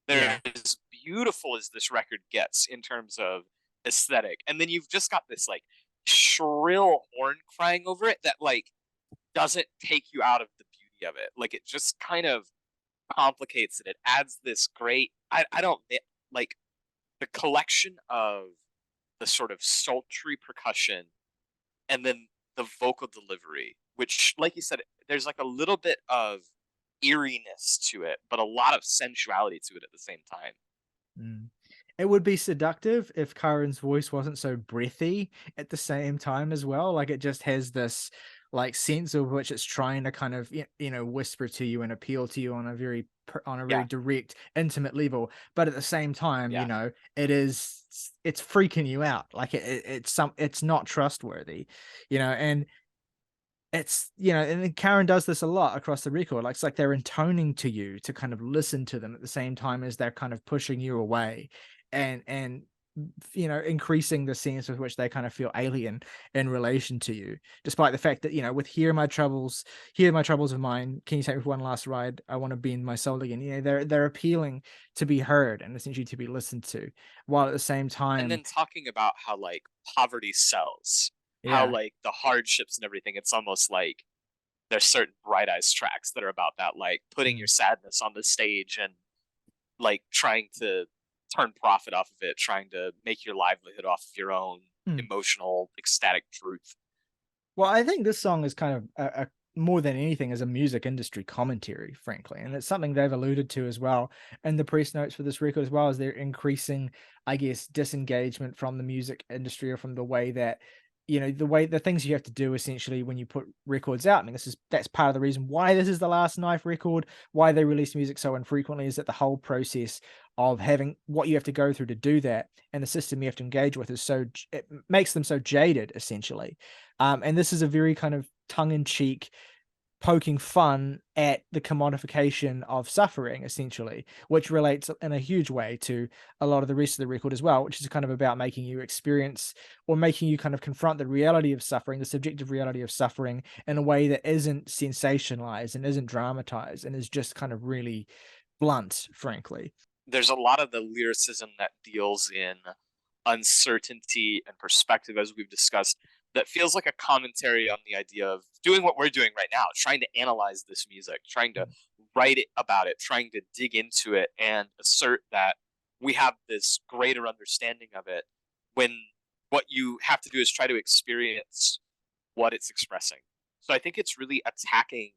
They're yeah. as beautiful as this record gets in terms of aesthetic. And then you've just got this like shrill horn crying over it that like doesn't take you out of the beauty of it. Like it just kind of complicates it. It adds this great I don't like the collection of the sort of sultry percussion and then the vocal delivery, which, like you said, there's like a little bit of eeriness to it, but a lot of sensuality to it at the same time. Mm. It would be seductive if Karen's voice wasn't so breathy at the same time as well. Like it just has this like sense of which it's trying to kind of whisper to you and appeal to you on a very Yeah, direct, intimate level. But at the same time, yeah. it's freaking you out. Like it's not trustworthy, and and then Karen does this a lot across the record. Like it's like they're intoning to you to kind of listen to them at the same time as they're kind of pushing you away, and increasing the sense with which they kind of feel alien in relation to you, despite the fact that with Hear My Troubles of Mine, Can You Take Me for One Last Ride, I Want to Bend My Soul Again. They're appealing to be heard and essentially to be listened to, while at the same And time, then talking about how like poverty sells, how yeah. like the hardships and everything, it's almost like there's certain Bright Eyes tracks that are about that, like putting your Mm, sadness on the stage and like trying to turn profit off of it, trying to make your livelihood off of your own mm. emotional, ecstatic truth. Well, I think this song is kind of more than anything is a music industry commentary, frankly, and it's something they've alluded to as well in the press notes for this record, as well as their increasing, I guess, disengagement from the music industry, or from the way that the things you have to do essentially when you put records out. I mean, that's part of the reason why this is the last Knife record, why they release music so infrequently, is that the whole process of having what you have to go through to do that, and the system you have to engage with, it makes them so jaded, essentially. And this is a very kind of tongue-in-cheek poking fun at the commodification of suffering, essentially, which relates in a huge way to a lot of the rest of the record as well, which is kind of about making you experience, or making you kind of confront the reality of suffering, the subjective reality of suffering, in a way that isn't sensationalized and isn't dramatized and is just kind of really blunt, frankly. There's a lot of the lyricism that deals in uncertainty and perspective, as we've discussed, that feels like a commentary on the idea of doing what we're doing right now, trying to analyze this music, trying to write it about it, trying to dig into it and assert that we have this greater understanding of it when what you have to do is try to experience what it's expressing. So I think it's really attacking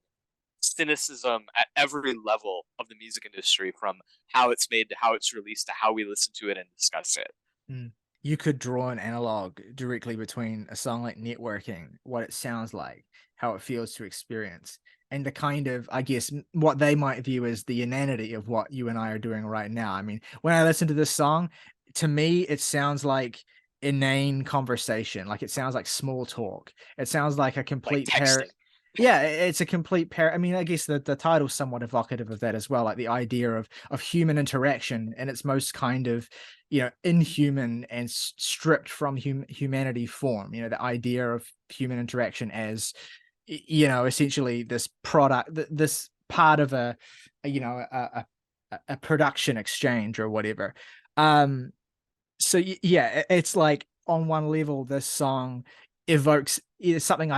cynicism at every level of the music industry, from how it's made to how it's released to how we listen to it and discuss it. Mm. You could draw an analog directly between a song like Networking, what it sounds like, how it feels to experience, and the kind of, I guess, what they might view as the inanity of what you and I are doing right now. I mean, when I listen to this song, to me, it sounds like inane conversation. Like it sounds like small talk. It sounds like a Like complete texting. Yeah, it's a complete I mean, I guess the title's somewhat evocative of that as well, like the idea of human interaction and its most kind of, inhuman and stripped from humanity form. The idea of human interaction as, essentially this product, this part of a you know, a production exchange or whatever. Um, so yeah, it's like on one level, this song evokes something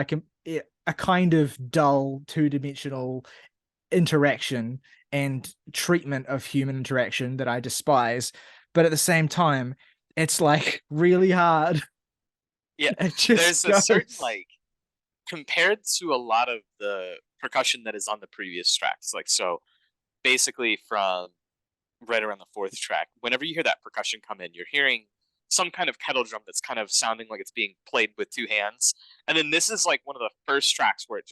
a kind of dull, two-dimensional interaction and treatment of human interaction that I despise. But at the same time, it's like really hard. Yeah, It just there's a certain goes. like, compared to a lot of the percussion that is on the previous tracks, like, so basically from right around the fourth track, whenever you hear that percussion come in, you're hearing some kind of kettle drum that's kind of sounding like it's being played with two hands. And then this is like one of the first tracks where it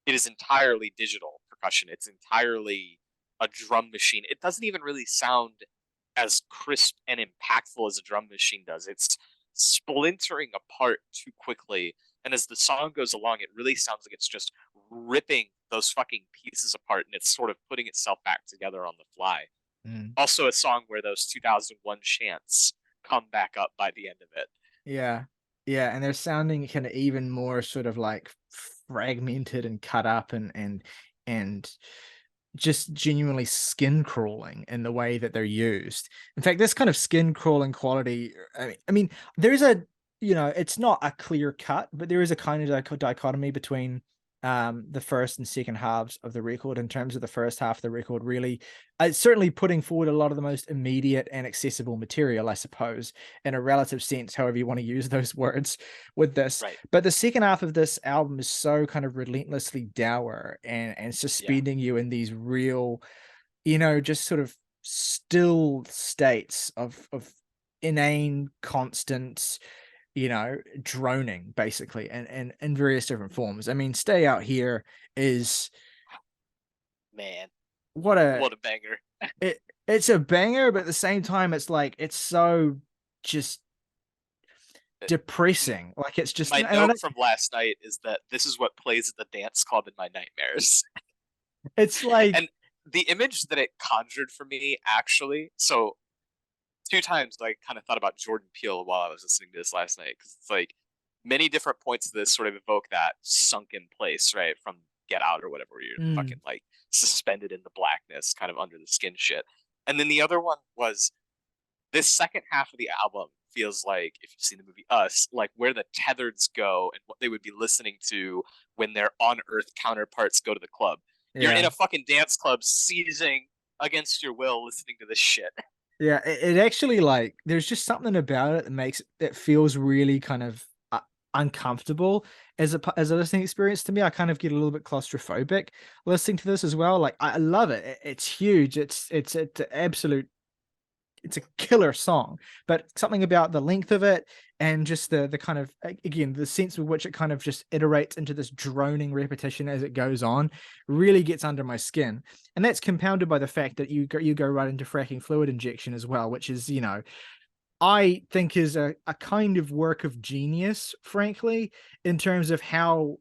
is entirely digital percussion. It's entirely a drum machine. It doesn't even really sound as crisp and impactful as a drum machine does. It's splintering apart too quickly. And as the song goes along, it really sounds like it's just ripping those fucking pieces apart and it's sort of putting itself back together on the fly. Mm. Also, a song where those 2001 chants come back up by the end of it. Yeah. Yeah. And they're sounding kind of even more sort of like fragmented and cut up and just genuinely skin crawling in the way that they're used. In fact, this kind of skin crawling quality, I mean, there's a, it's not a clear cut, but there is a kind of dichotomy between the first and second halves of the record. In terms of the first half of the record, really, it's certainly putting forward a lot of the most immediate and accessible material, I suppose, in a relative sense, however you want to use those words with this. Right. But the second half of this album is so kind of relentlessly dour and Yeah. suspending you in these real, just sort of still states of inane, constant, droning, basically, and in various different forms. I mean, Stay Out Here is Man, what a what a banger. it's a banger, but at the same time, it's like it's so just depressing. Like it's just, My and I note don't. from last night is that this is what plays at the dance club in my nightmares. It's like, And the image that it conjured for me, actually, so two times I kind of thought about Jordan Peele while I was listening to this last night because it's like many different points of this sort of evoke that sunken place, right, from Get Out or whatever, where you're mm, fucking like suspended in the blackness, kind of under the skin shit. And then the other one was this second half of the album feels like, if you've seen the movie Us, like where the Tethers go and what they would be listening to when their on Earth counterparts go to the club. You're in yeah. a fucking dance club, seizing against your will, listening to this shit. Yeah, it actually, like, there's just something about it that makes it feels really kind of uncomfortable as a listening experience to me. I kind of get a little bit claustrophobic listening to this as well. Like I love it. It's huge. It's an absolute, it's a killer song, but something about the length of it and just the kind of, again, the sense with which it kind of just iterates into this droning repetition as it goes on really gets under my skin. And that's compounded by the fact that you go right into fracking fluid injection as well, which is, I think is a kind of work of genius, frankly, in terms of how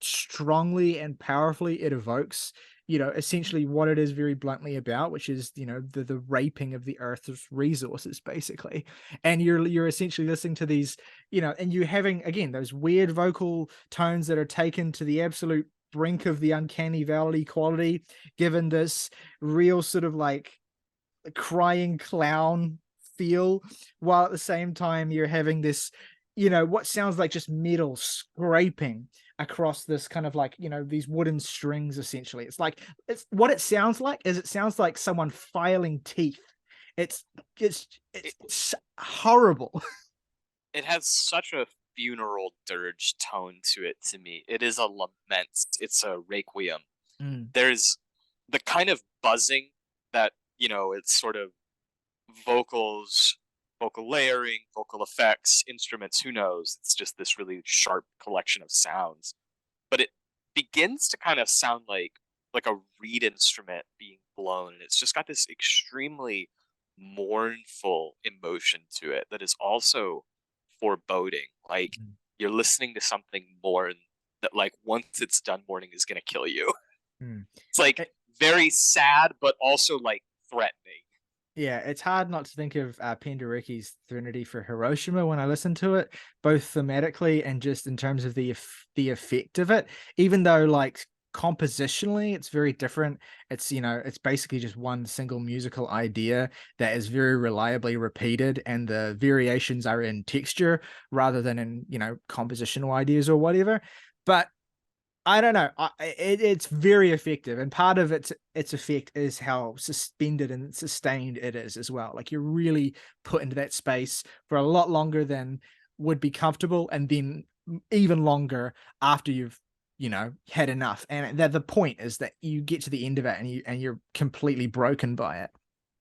strongly and powerfully it evokes, essentially what it is very bluntly about, which is, the raping of the earth's resources, basically. And you're essentially listening to these, and you having, again, those weird vocal tones that are taken to the absolute brink of the uncanny valley quality, given this real sort of like crying clown feel, while at the same time you're having this, what sounds like just metal scraping across this kind of like, these wooden strings. Essentially, it's like, it's what it sounds like is, it sounds like someone filing teeth. it's it's It, it's horrible. it has such a funeral dirge tone to it to me. It is a lament, it's a requiem. Mm, There's the kind of buzzing that, it's sort of vocals, vocal layering, vocal effects, instruments, who knows? It's just this really sharp collection of sounds. But it begins to kind of sound like a reed instrument being blown, and it's just got this extremely mournful emotion to it that is also foreboding. Like mm, you're listening to something mourn that, like, once it's done mourning is gonna kill you. mm. It's like very sad, but also like threatening. Yeah, it's hard not to think of Penderiki's Threnody for Hiroshima when I listen to it, both thematically and just in terms of the effect of it. Even though, like, compositionally, it's very different. It's, it's basically just one single musical idea that is very reliably repeated, and the variations are in texture rather than in, compositional ideas or whatever. But I don't know. It's very effective, and part of its effect is how suspended and sustained it is as well. Like you're really put into that space for a lot longer than would be comfortable, and then even longer after you've, had enough. And the point is that you get to the end of it and you're completely broken by it.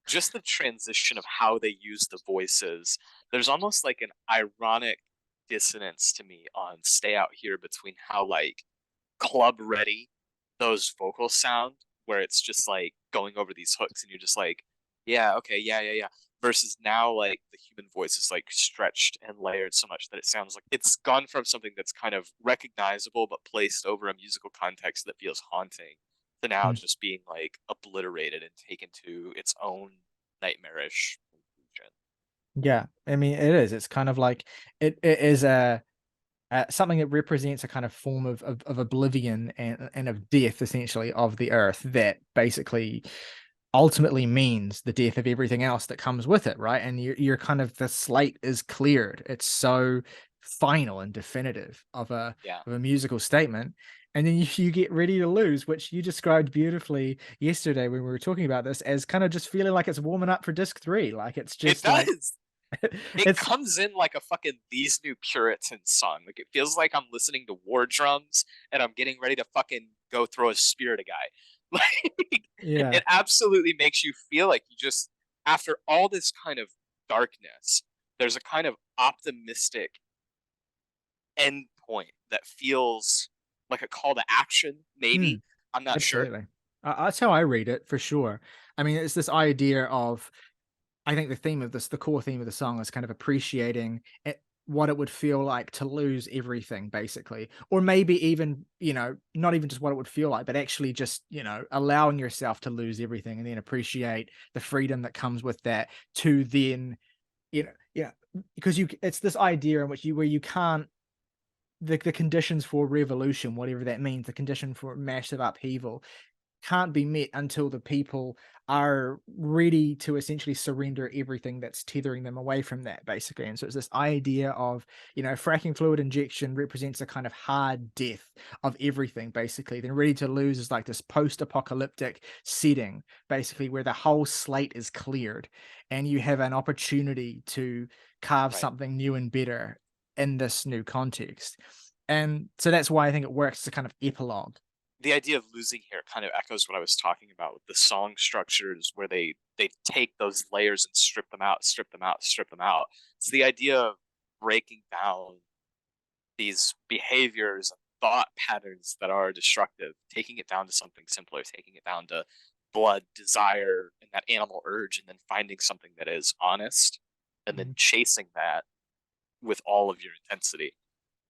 Just the transition of how they use the voices. There's almost like an ironic dissonance to me on Stay Out Here between how like club ready those vocals sound, where it's just like going over these hooks and you're just like, yeah, okay, yeah, yeah, yeah. versus now like the human voice is like stretched and layered so much that it sounds like it's gone from something that's kind of recognizable but placed over a musical context that feels haunting to now Mm. just being like obliterated and taken to its own nightmarish conclusion. Yeah, I mean, it is. It's kind of like it is a something that represents a kind of form of oblivion and of death, essentially, of the earth that basically ultimately means the death of everything else that comes with it, right? And you're kind of the slate is cleared. It's so final and definitive Yeah. of a musical statement. And then you get ready to lose, which you described beautifully yesterday when we were talking about this as kind of just feeling like it's warming up for disc three. Like it's It just like does. It it's comes in like a fucking These New Puritans song. Like it feels like I'm listening to war drums and I'm getting ready to fucking go throw a spear at a guy. Like yeah. it absolutely makes you feel like you just after all this kind of darkness, there's a kind of optimistic end point that feels like a call to action, Mm, maybe. I'm not sure. absolutely. That's how I read it for sure. I mean, it's this idea of I think the theme of this, the core theme of the song is kind of appreciating it, what it would feel like to lose everything, basically. Or maybe even, not even just what it would feel like, but actually just, allowing yourself to lose everything and then appreciate the freedom that comes with that to then, because it's this idea in which where you can't, the conditions for revolution, whatever that means, the condition for massive upheaval can't be met until the people are ready to essentially surrender everything that's tethering them away from that, basically. And so it's this idea of, fracking fluid injection represents a kind of hard death of everything, basically. Then ready to lose is like this post-apocalyptic setting, basically, where the whole slate is cleared and you have an opportunity to carve Right. something new and better in this new context. And so that's why I think it works as a kind of epilogue. The idea of losing here kind of echoes what I was talking about with the song structures where they take those layers and strip them out, strip them out, strip them out. It's the idea of breaking down these behaviors and thought patterns that are destructive, taking it down to something simpler, taking it down to blood, desire, and that animal urge, and then finding something that is honest and then Mhm. chasing that with all of your intensity.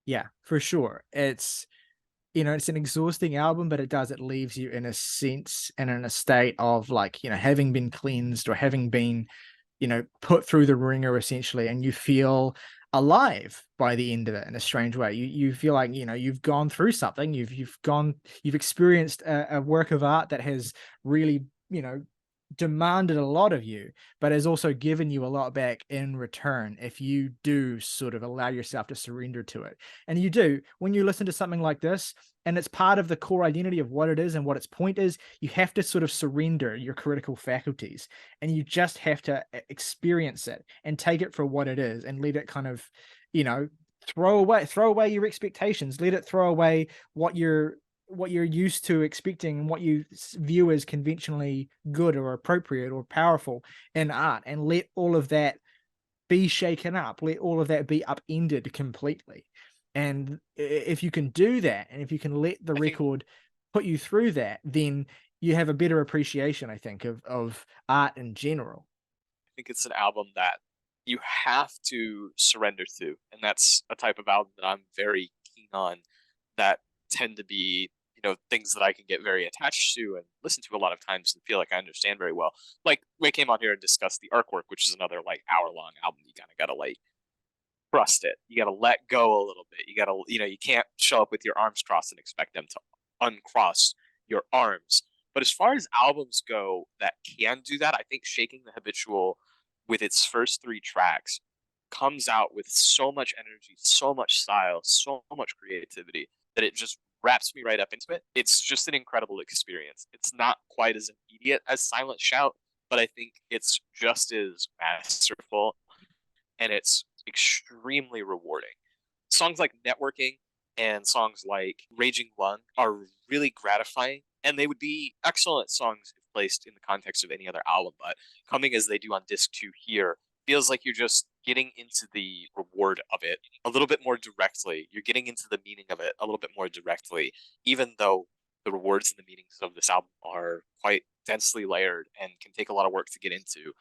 Yeah, for sure. It's an exhausting album, but it leaves you in a sense and in a state of like, having been cleansed or having been, put through the ringer essentially, and you feel alive by the end of it in a strange way. You feel like, you've gone through something, you've experienced a work of art that has really, demanded a lot of you, but has also given you a lot back in return if you do sort of allow yourself to surrender to it. And you do when you listen to something like this, and it's part of the core identity of what it is and what its point is. You have to sort of surrender your critical faculties and you just have to experience it and take it for what it is and let it kind of, you know, throw away your expectations, let it throw away what you're used to expecting and what you view as conventionally good or appropriate or powerful in art, and let all of that be shaken up, let all of that be upended completely. And if you can do that, and if you can let the I think record put you through that, then you have a better appreciation, I think, of art in general. think it's an album that you have to surrender to, and that's a type of album that I'm very keen on. That tend to be things that I can get very attached to and listen to a lot of times and feel like I understand very well. Like we came on here and discussed the Artwork, which is another like hour long album. You kind of gotta like trust it. You gotta let go a little bit. You gotta you can't show up with your arms crossed and expect them to uncross your arms. But as far as albums go that can do that, I think Shaking the Habitual with its first three tracks comes out with so much energy, so much style, so much creativity that it just wraps me right up into it. It's just an incredible experience. It's not quite as immediate as Silent Shout, but I think it's just as masterful and it's extremely rewarding. Songs like Networking and songs like Raging Lung are really gratifying, and they would be excellent songs if placed in the context of any other album. But coming as they do on disc two here feels like you're just getting into the reward of it a little bit more directly. You're getting into the meaning of it a little bit more directly, even though the rewards and the meanings of this album are quite densely layered and can take a lot of work to get into.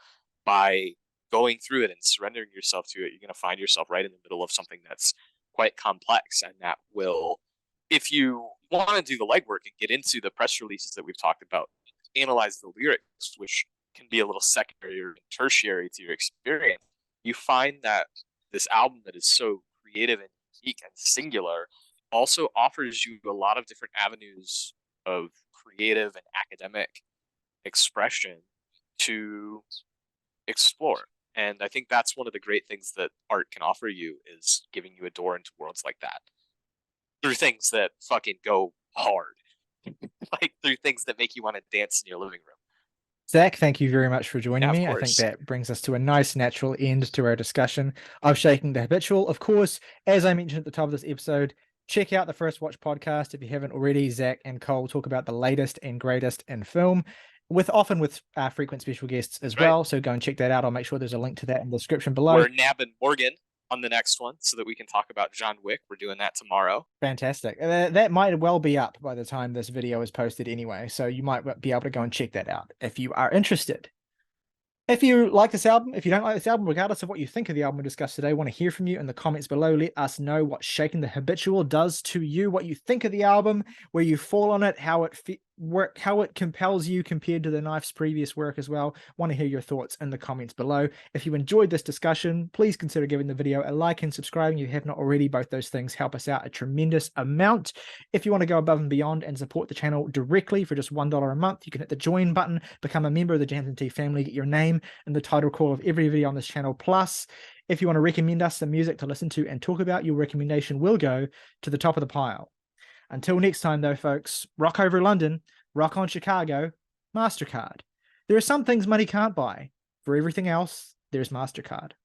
By going through it and surrendering yourself to it, you're going to find yourself right in the middle of something that's quite complex, and that will, if you want to do the legwork and get into the press releases that we've talked about, analyze the lyrics, which can be a little secondary or tertiary to your experience, you find that this album that is so creative and unique and singular also offers you a lot of different avenues of creative and academic expression to explore. And I think that's one of the great things that art can offer you, is giving you a door into worlds like that through things that fucking go hard, like through things that make you want to dance in your living room. Zach, thank you very much for joining Yeah, of me. I think course. that brings us to a nice natural end to our discussion of Shaking the Habitual. Of course, as I mentioned at the top of this episode, check out the First Watch podcast if you haven't already. Zach and Cole talk about the latest and greatest in film, often with frequent special guests as Right. well. So go and check that out. I'll make sure there's a link to that in the description below. We're nabbing Morgan on the next one so that we can talk about John Wick. We're doing that tomorrow. Fantastic. That might well be up by the time this video is posted anyway, so you might be able to go and check that out if you are interested. If you like this album, if you don't like this album, regardless of what you think of the album we discussed today, I want to hear from you in the comments below. Let us know what Shaking the Habitual does to you, what you think of the album, where you fall on it, how it compels you compared to the Knife's previous work as well. Want to hear your thoughts in the comments below. If you enjoyed this discussion, please consider giving the video a like and subscribing if you have not already. Both those things help us out a tremendous amount. If you want to go above and beyond and support the channel directly for just $1 a month, you can hit the join button, become a member of the Jams and Tea family, get your name in the title call of every video on this channel. Plus, if you want to recommend us some music to listen to and talk about, your recommendation will go to the top of the pile. Until next time, though, folks, rock over London, rock on Chicago, MasterCard. There are some things money can't buy. For everything else, there's MasterCard.